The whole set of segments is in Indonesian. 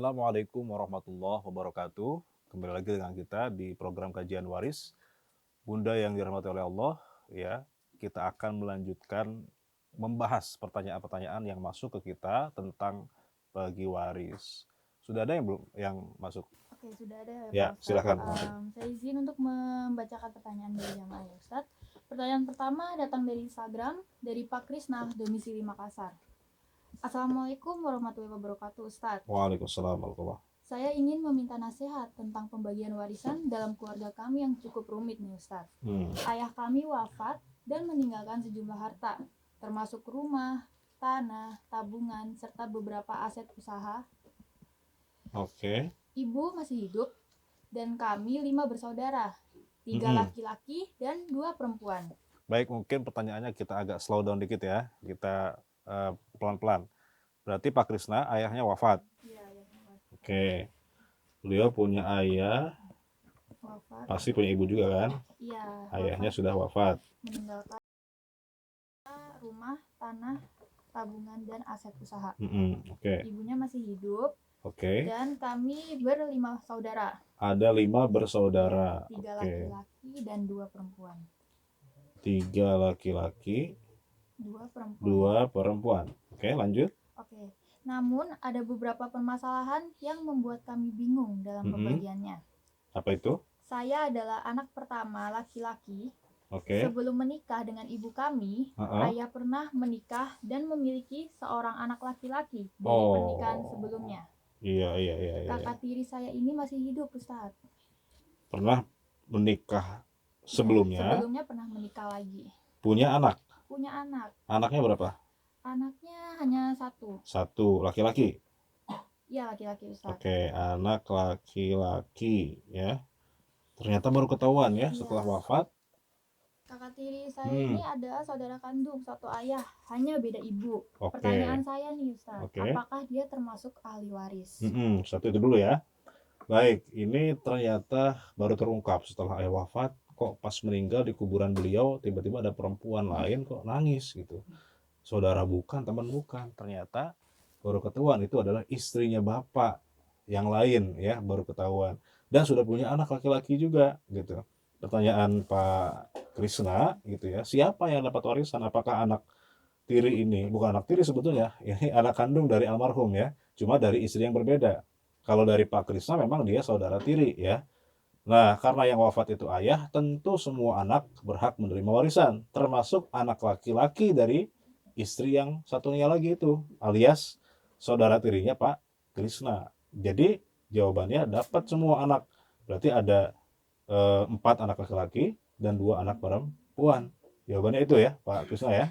Assalamualaikum warahmatullahi wabarakatuh. Kembali lagi dengan kita di program kajian waris. Bunda yang dirahmati oleh Allah, ya, kita akan melanjutkan membahas pertanyaan-pertanyaan yang masuk ke kita tentang bagi waris. Sudah ada yang belum yang masuk? Oke, sudah ada ya, Ya, Pak Ustadz. silakan. Saya izin untuk membacakan pertanyaan dari jamaah ya, Ustadz. Pertanyaan pertama datang dari Instagram, dari Pak Krisna, domisili Makassar. Assalamualaikum warahmatullahi wabarakatuh, Ustadz. Waalaikumsalam warahmatullahi. Saya ingin meminta nasihat tentang pembagian warisan dalam keluarga kami yang cukup rumit nih, Ustadz. Ayah kami wafat dan meninggalkan sejumlah harta, termasuk rumah, tanah, tabungan, serta beberapa aset usaha. Oke. Ibu masih hidup dan kami 5 bersaudara, 3 laki-laki dan 2 perempuan. Baik, mungkin pertanyaannya kita agak slow down dikit ya. Kita pelan-pelan. Berarti Pak Krisna ayahnya wafat. Iya, ayahnya wafat. Oke. Beliau punya ayah, Wafat. pasti punya ibu juga kan? Iya. Ayahnya sudah wafat. Meninggalkan rumah, tanah, tabungan dan aset usaha. Oke. Ibunya masih hidup. Oke. Dan kami berlima saudara. Ada 5 bersaudara. 3 laki-laki dan 2 perempuan. 3 laki-laki, 2 perempuan. Oke, lanjut. Oke. Namun ada beberapa permasalahan yang membuat kami bingung dalam pembagiannya. Apa itu? Saya adalah anak pertama laki-laki. Oke. Sebelum menikah dengan ibu kami, ayah pernah menikah dan memiliki seorang anak laki-laki dari pernikahan sebelumnya. Iya. Kakak tiri saya ini masih hidup, Ustadz. Pernah menikah sebelumnya? Sebelumnya pernah menikah lagi. Punya anak? Punya anak. Anaknya berapa? Anaknya hanya 1. 1, laki-laki? Iya, laki-laki, Ustadz. Oke, anak laki-laki ya. Ternyata baru ketahuan ya setelah wafat. Kakak tiri saya ini adalah saudara kandung satu ayah, hanya beda ibu. Oke. Pertanyaan saya nih, Ustadz, apakah dia termasuk ahli waris? Satu itu dulu ya. Baik, ini ternyata baru terungkap setelah ayah wafat. Kok pas meninggal di kuburan beliau tiba-tiba ada perempuan lain kok nangis gitu. Saudara bukan, teman bukan. Ternyata baru ketahuan itu adalah istrinya bapak yang lain ya, baru ketahuan. Dan sudah punya anak laki-laki juga gitu. Pertanyaan Pak Krisna gitu ya, siapa yang dapat warisan? Apakah anak tiri ini? Bukan anak tiri sebetulnya, ini anak kandung dari almarhum ya, cuma dari istri yang berbeda. Kalau dari Pak Krisna memang dia saudara tiri ya. Nah, karena yang wafat itu ayah, tentu semua anak berhak menerima warisan, termasuk anak laki-laki dari istri yang satunya lagi itu, alias saudara tirinya Pak Krisna. Jadi jawabannya dapat semua anak. Berarti ada 4 anak laki-laki dan 2 anak perempuan. Jawabannya itu ya Pak Krisna ya.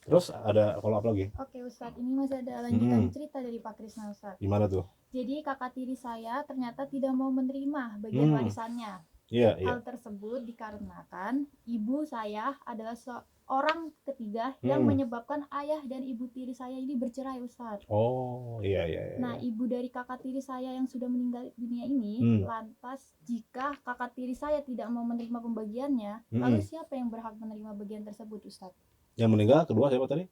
Terus ada follow up lagi? Oke, Ustadz, ini masih ada lanjutan cerita dari Pak Krisna, Ustadz. Gimana tuh? Jadi kakak tiri saya ternyata tidak mau menerima bagian warisannya. Iya. Hal tersebut dikarenakan ibu saya adalah seorang ketiga yang menyebabkan ayah dan ibu tiri saya ini bercerai, Ustadz. Oh, iya. Nah, ibu dari kakak tiri saya yang sudah meninggal dunia ini, lantas jika kakak tiri saya tidak mau menerima pembagiannya, lalu siapa yang berhak menerima bagian tersebut, Ustadz? Yang meninggal kedua siapa tadi?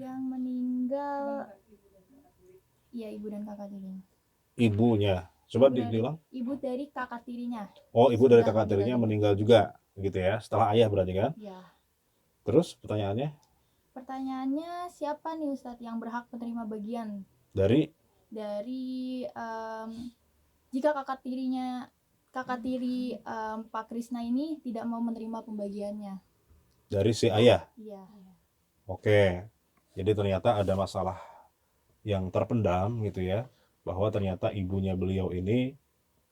Yang meninggal, iya, ibu dan kakak tirinya. Ibunya. Coba diulang. Ibu dari kakak tirinya. Oh, ibu dari kakak tirinya meninggal juga gitu ya. Setelah ayah berarti kan? Iya. Terus pertanyaannya? Pertanyaannya, siapa nih Ustadz yang berhak menerima bagian? Dari jika kakak tiri Pak Krisna ini tidak mau menerima pembagiannya. Dari si ayah? Iya. Oke. Jadi ternyata ada masalah yang terpendam gitu ya, bahwa ternyata ibunya beliau ini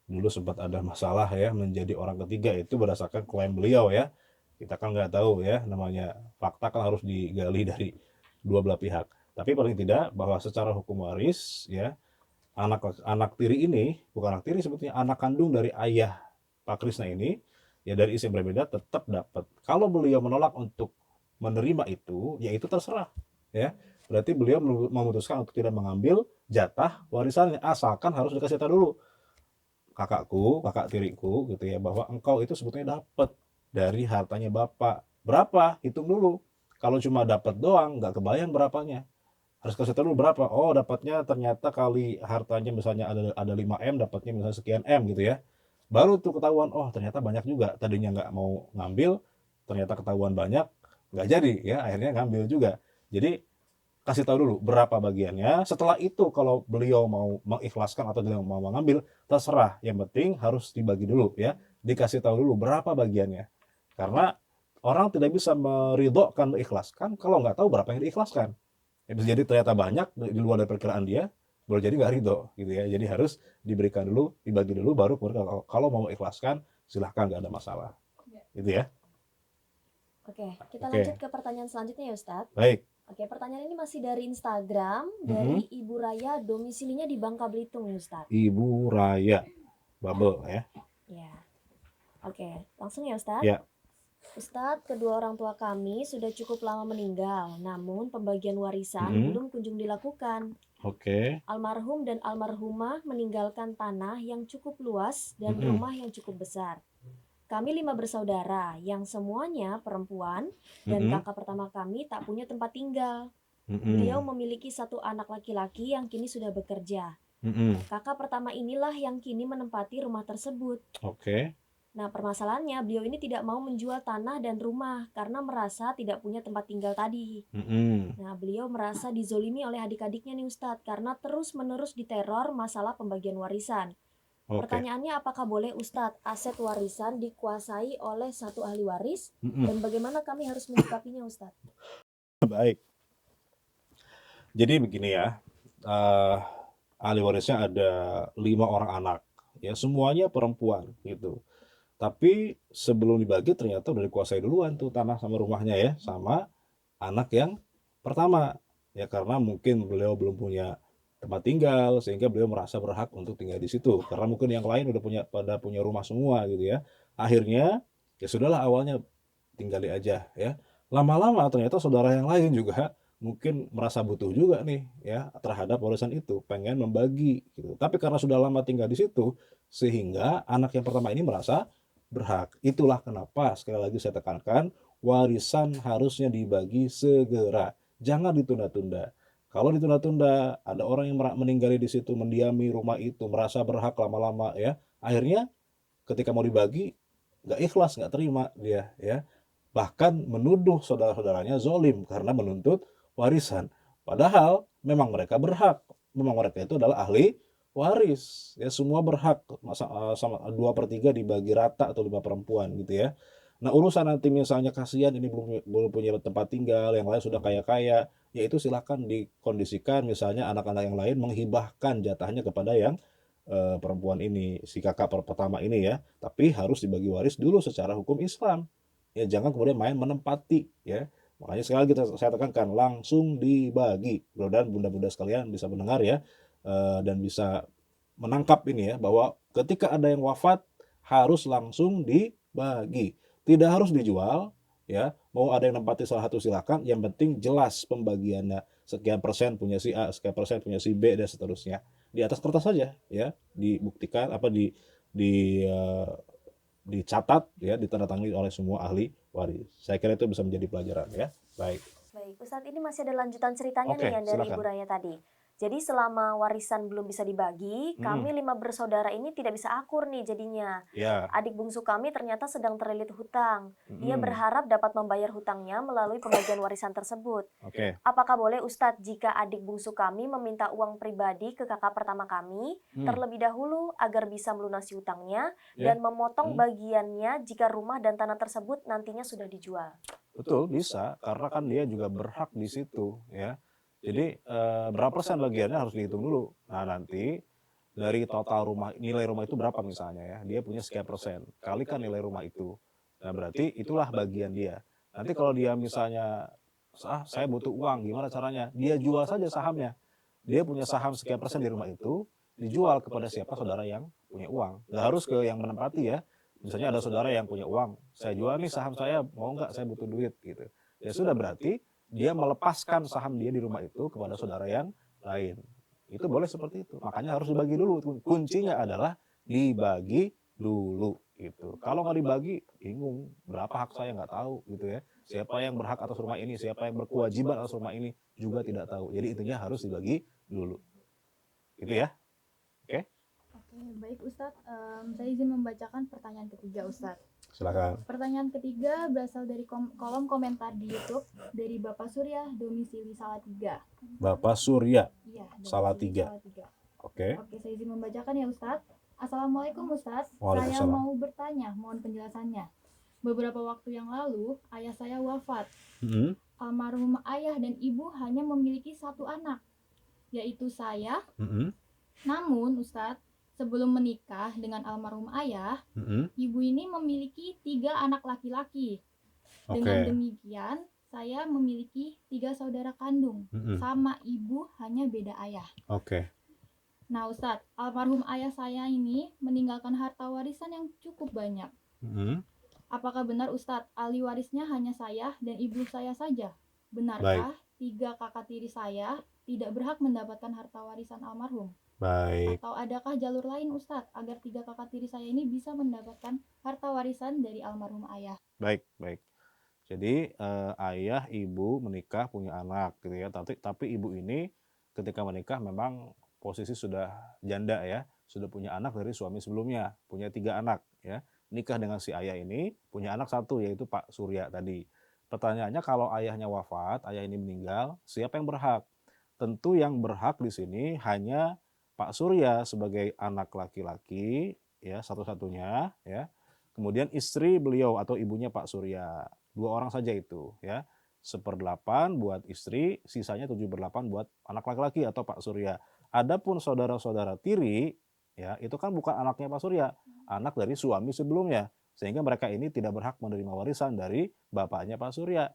dulu sempat ada masalah ya, menjadi orang ketiga. Itu berdasarkan klaim beliau ya. Kita kan nggak tahu ya, namanya fakta kan harus digali dari dua belah pihak. Tapi paling tidak bahwa secara hukum waris ya, anak tiri ini, bukan anak tiri sebetulnya, anak kandung dari ayah Pak Krisna ini ya, dari istri yang berbeda tetap dapat. Kalau beliau menolak untuk menerima itu, ya itu terserah ya. Berarti beliau memutuskan untuk tidak mengambil jatah warisannya, asalkan harus dikasih tahu dulu, kakakku, kakak tiriku gitu ya, bahwa engkau itu sebetulnya dapat dari hartanya bapak. Berapa? Hitung dulu. Kalau cuma dapat doang, nggak kebayang berapanya. Harus kasih tahu dulu berapa, oh dapatnya ternyata kali hartanya misalnya ada 5M dapatnya misalnya sekian M gitu ya. Baru tuh ketahuan, oh ternyata banyak juga, tadinya nggak mau ngambil, ternyata ketahuan banyak, nggak jadi ya, akhirnya ngambil juga. Jadi kasih tahu dulu berapa bagiannya, setelah itu kalau beliau mau mengikhlaskan atau tidak mau mengambil, terserah, yang penting harus dibagi dulu ya, dikasih tahu dulu berapa bagiannya. Karena orang tidak bisa meridhokan, mengikhlaskan kalau nggak tahu berapa yang diikhlaskan. Ya bisa jadi ternyata banyak di luar dari perkiraan dia, boleh jadi nggak ridho gitu ya. Jadi harus diberikan dulu, dibagi dulu, baru kemudian kalau mau ikhlaskan silahkan, nggak ada masalah. Gitu ya. Oke, kita Oke. lanjut ke pertanyaan selanjutnya ya Ustadz. Baik. Oke, pertanyaan ini masih dari Instagram, dari Ibu Raya, domisilinya di Bangka Belitung nih Ustadz. Ibu Raya, Bubble ya. Ya. Oke, langsung ya Ustadz. Ya. Ustadz, kedua orang tua kami sudah cukup lama meninggal, namun pembagian warisan belum kunjung dilakukan. Oke. Almarhum dan almarhumah meninggalkan tanah yang cukup luas dan rumah yang cukup besar. Kami 5 bersaudara yang semuanya perempuan dan kakak pertama kami tak punya tempat tinggal. Beliau memiliki 1 anak laki-laki yang kini sudah bekerja. Kakak pertama inilah yang kini menempati rumah tersebut. Oke. Nah, permasalahannya beliau ini tidak mau menjual tanah dan rumah karena merasa tidak punya tempat tinggal tadi. Nah, beliau merasa dizolimi oleh adik-adiknya nih Ustadz karena terus-menerus diteror masalah pembagian warisan. Pertanyaannya, apakah boleh Ustadz aset warisan dikuasai oleh 1 ahli waris dan bagaimana kami harus menyikapinya Ustadz? Baik. Jadi begini ya, ahli warisnya ada 5 orang anak, ya semuanya perempuan gitu. Tapi sebelum dibagi ternyata udah dikuasai duluan tuh tanah sama rumahnya ya, sama anak yang pertama. Ya karena mungkin beliau belum punya tempat tinggal sehingga beliau merasa berhak untuk tinggal di situ. Karena mungkin yang lain udah pada punya rumah semua gitu ya. Akhirnya ya sudahlah, awalnya tinggali aja ya. Lama-lama ternyata saudara yang lain juga mungkin merasa butuh juga nih ya terhadap warisan itu, pengen membagi gitu. Tapi karena sudah lama tinggal di situ, sehingga anak yang pertama ini merasa berhak. Itulah kenapa sekali lagi saya tekankan, warisan harusnya dibagi segera, jangan ditunda-tunda. Kalau ditunda-tunda, ada orang yang meninggali di situ, mendiami rumah itu, merasa berhak lama-lama ya, akhirnya ketika mau dibagi nggak ikhlas, nggak terima dia ya, bahkan menuduh saudara-saudaranya zolim karena menuntut warisan. Padahal memang mereka berhak, memang mereka itu adalah ahli waris ya, semua berhak sama 2/3 dibagi rata atau 5 perempuan gitu ya. Nah urusan nanti misalnya kasihan ini belum punya tempat tinggal, yang lain sudah kaya-kaya, ya itu silakan dikondisikan, misalnya anak-anak yang lain menghibahkan jatahnya kepada yang perempuan ini, si kakak pertama ini ya, tapi harus dibagi waris dulu secara hukum Islam. Ya jangan kemudian main menempati ya. Makanya sekali lagi saya tekankan, langsung dibagi. Mudah-mudahan bunda-bunda sekalian bisa mendengar ya, dan bisa menangkap ini ya, bahwa ketika ada yang wafat harus langsung dibagi. Tidak harus dijual ya, mau ada yang nempati salah satu silakan, yang penting jelas pembagiannya. Sekian persen punya si A, sekian persen punya si B, dan seterusnya. Di atas kertas saja ya, dibuktikan dicatat ya, ditandatangani oleh semua ahli waris. Saya kira itu bisa menjadi pelajaran ya. Baik. Baik, Ustadz, ini masih ada lanjutan ceritanya Oke, nih yang dari silakan. Ibu Raya tadi. Jadi selama warisan belum bisa dibagi, kami 5 bersaudara ini tidak bisa akur nih jadinya. Ya. Adik bungsu kami ternyata sedang terlilit hutang. Dia berharap dapat membayar hutangnya melalui pembagian warisan tersebut. Oke. Apakah boleh Ustadz jika adik bungsu kami meminta uang pribadi ke kakak pertama kami terlebih dahulu agar bisa melunasi hutangnya dan memotong bagiannya jika rumah dan tanah tersebut nantinya sudah dijual? Betul, bisa, karena kan dia juga berhak di situ ya. Jadi berapa persen bagiannya harus dihitung dulu. Nah nanti dari total nilai rumah itu berapa misalnya ya, dia punya sekian persen, kalikan nilai rumah itu. Nah berarti itulah bagian dia. Nanti kalau dia misalnya, saya butuh uang, gimana caranya? Dia jual saja sahamnya. Dia punya saham sekian persen di rumah itu, dijual kepada siapa saudara yang punya uang. Nggak harus ke yang menempati ya. Misalnya ada saudara yang punya uang, saya jual nih saham saya, mau nggak, saya butuh duit gitu. Ya sudah, berarti dia melepaskan saham dia di rumah itu kepada saudara yang lain. Itu boleh seperti itu. Makanya harus dibagi dulu. Kuncinya adalah dibagi dulu. gitu. Kalau nggak dibagi, bingung berapa hak saya nggak tahu gitu ya. Siapa yang berhak atas rumah ini, siapa yang berkewajiban atas rumah ini juga tidak tahu. Jadi intinya harus dibagi dulu. Gitu ya. Oke? Oke, baik Ustadz. Saya izin membacakan pertanyaan ketiga Ustadz. Silakan. Pertanyaan ketiga berasal dari kolom komentar di YouTube dari Bapak Surya domisili Salatiga. Bapak Surya. Iya, Salatiga. Oke. Oke, saya izin membacakan ya Ustadz. Assalamualaikum Ustadz. Saya Waalaikumsalam. mau bertanya, mohon penjelasannya. Beberapa waktu yang lalu, ayah saya wafat. Almarhum ayah dan ibu hanya memiliki satu anak, yaitu saya. Namun Ustadz, sebelum menikah dengan almarhum ayah, ibu ini memiliki 3 anak laki-laki. Dengan demikian, saya memiliki 3 saudara kandung. Sama ibu, hanya beda ayah. Nah Ustadz, almarhum ayah saya ini meninggalkan harta warisan yang cukup banyak. Apakah benar Ustadz, ahli warisnya hanya saya dan ibu saya saja? Benarkah 3 kakak tiri saya tidak berhak mendapatkan harta warisan almarhum? Atau adakah jalur lain Ustadz agar 3 kakak tiri saya ini bisa mendapatkan harta warisan dari almarhum ayah? Baik. Jadi ayah ibu menikah punya anak gitu ya. Tapi ibu ini ketika menikah memang posisi sudah janda ya, sudah punya anak dari suami sebelumnya, punya 3 anak ya. Nikah dengan si ayah ini punya anak 1 yaitu Pak Surya tadi. Pertanyaannya kalau ayahnya wafat, ayah ini meninggal, siapa yang berhak? Tentu yang berhak di sini hanya Pak Surya sebagai anak laki-laki ya, satu-satunya ya. Kemudian istri beliau atau ibunya Pak Surya. 2 orang saja itu ya. 1/8 buat istri, sisanya 7/8 buat anak laki-laki atau Pak Surya. Adapun saudara-saudara tiri ya, itu kan bukan anaknya Pak Surya, anak dari suami sebelumnya. Sehingga mereka ini tidak berhak menerima warisan dari bapaknya Pak Surya.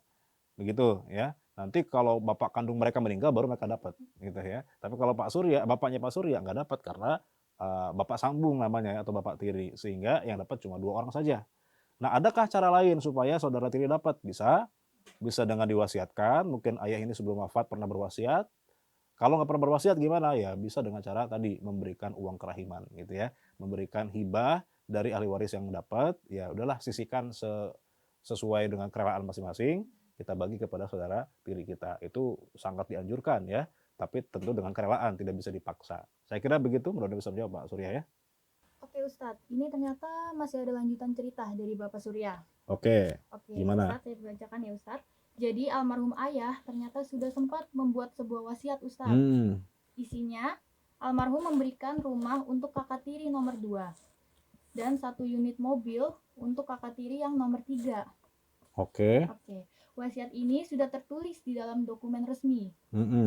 Begitu ya. Nanti kalau bapak kandung mereka meninggal baru mereka dapat gitu ya. Tapi kalau Pak Surya, bapaknya Pak Surya nggak dapat karena bapak sambung namanya atau bapak tiri, sehingga yang dapat cuma 2 orang saja. Nah, adakah cara lain supaya saudara tiri dapat? Bisa dengan diwasiatkan, mungkin ayah ini sebelum wafat pernah berwasiat. Kalau nggak pernah berwasiat gimana? Ya bisa dengan cara tadi memberikan uang kerahiman gitu ya, memberikan hibah dari ahli waris yang dapat. Ya udahlah, sisihkan sesuai dengan kerelaan masing-masing, kita bagi kepada saudara tiri kita. Itu sangat dianjurkan ya, tapi tentu dengan kerelaan, tidak bisa dipaksa. Saya kira begitu, mudah-mudahan bisa menjawab Pak Surya ya. Oke Ustadz, ini ternyata masih ada lanjutan cerita dari Bapak Surya. Oke, gimana? Ustadz, saya bacakan ya Ustadz. Jadi almarhum ayah ternyata sudah sempat membuat sebuah wasiat Ustadz. Isinya, almarhum memberikan rumah untuk kakak tiri nomor 2 dan 1 unit mobil untuk kakak tiri yang nomor 3. Oke. Wasiat ini sudah tertulis di dalam dokumen resmi.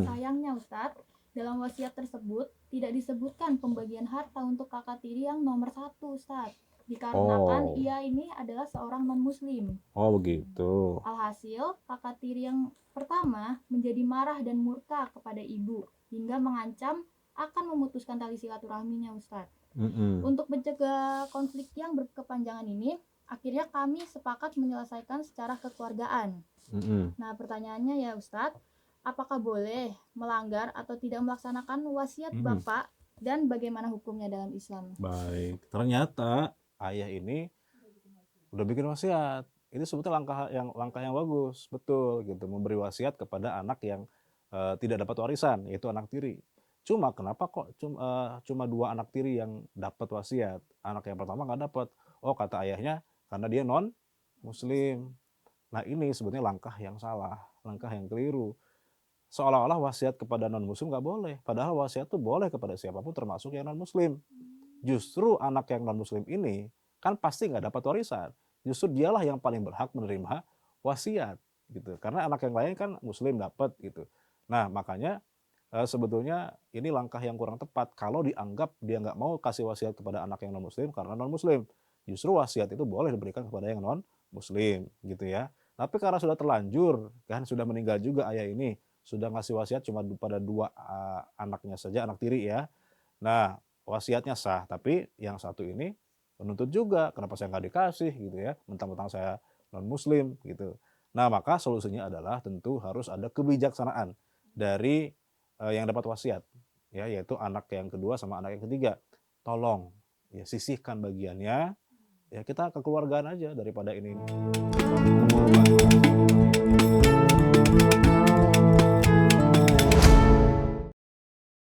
Sayangnya Ustadz, dalam wasiat tersebut tidak disebutkan pembagian harta untuk kakak tiri yang nomor 1 Ustadz. Dikarenakan ia ini adalah seorang non-muslim. Begitu. Alhasil, kakak tiri yang pertama menjadi marah dan murka kepada ibu hingga mengancam akan memutuskan tali silaturahminya Ustadz. Untuk mencegah konflik yang berkepanjangan ini, akhirnya kami sepakat menyelesaikan secara kekeluargaan. Nah, pertanyaannya ya Ustadz, apakah boleh melanggar atau tidak melaksanakan wasiat Bapak dan bagaimana hukumnya dalam Islam? Baik, ternyata ayah ini udah bikin wasiat. Ini sebetulnya langkah yang bagus, betul gitu, memberi wasiat kepada anak yang tidak dapat warisan, yaitu anak tiri. Cuma kenapa kok cuma 2 anak tiri yang dapat wasiat, anak yang pertama nggak dapat? Kata ayahnya karena dia non muslim. Nah, ini sebetulnya langkah yang salah, langkah yang keliru. Seolah-olah wasiat kepada non muslim nggak boleh, padahal wasiat itu boleh kepada siapapun termasuk yang non muslim. Justru anak yang non muslim ini kan pasti nggak dapat warisan, justru dialah yang paling berhak menerima wasiat gitu, karena anak yang lain kan muslim dapat gitu. Nah, makanya sebetulnya ini langkah yang kurang tepat kalau dianggap dia nggak mau kasih wasiat kepada anak yang non muslim karena non muslim. Justru wasiat itu boleh diberikan kepada yang non muslim gitu ya. Tapi karena sudah terlanjur kan, sudah meninggal juga ayah ini, sudah ngasih wasiat cuma pada 2 anaknya saja, anak tiri ya. Nah, wasiatnya sah, tapi yang satu ini menuntut juga, kenapa saya nggak dikasih gitu ya, mentang-mentang saya non muslim gitu. Nah, maka solusinya adalah tentu harus ada kebijaksanaan dari yang dapat wasiat ya, yaitu anak yang kedua sama anak yang ketiga. Tolong ya, sisihkan bagiannya ya kita kekeluargaan aja daripada ini.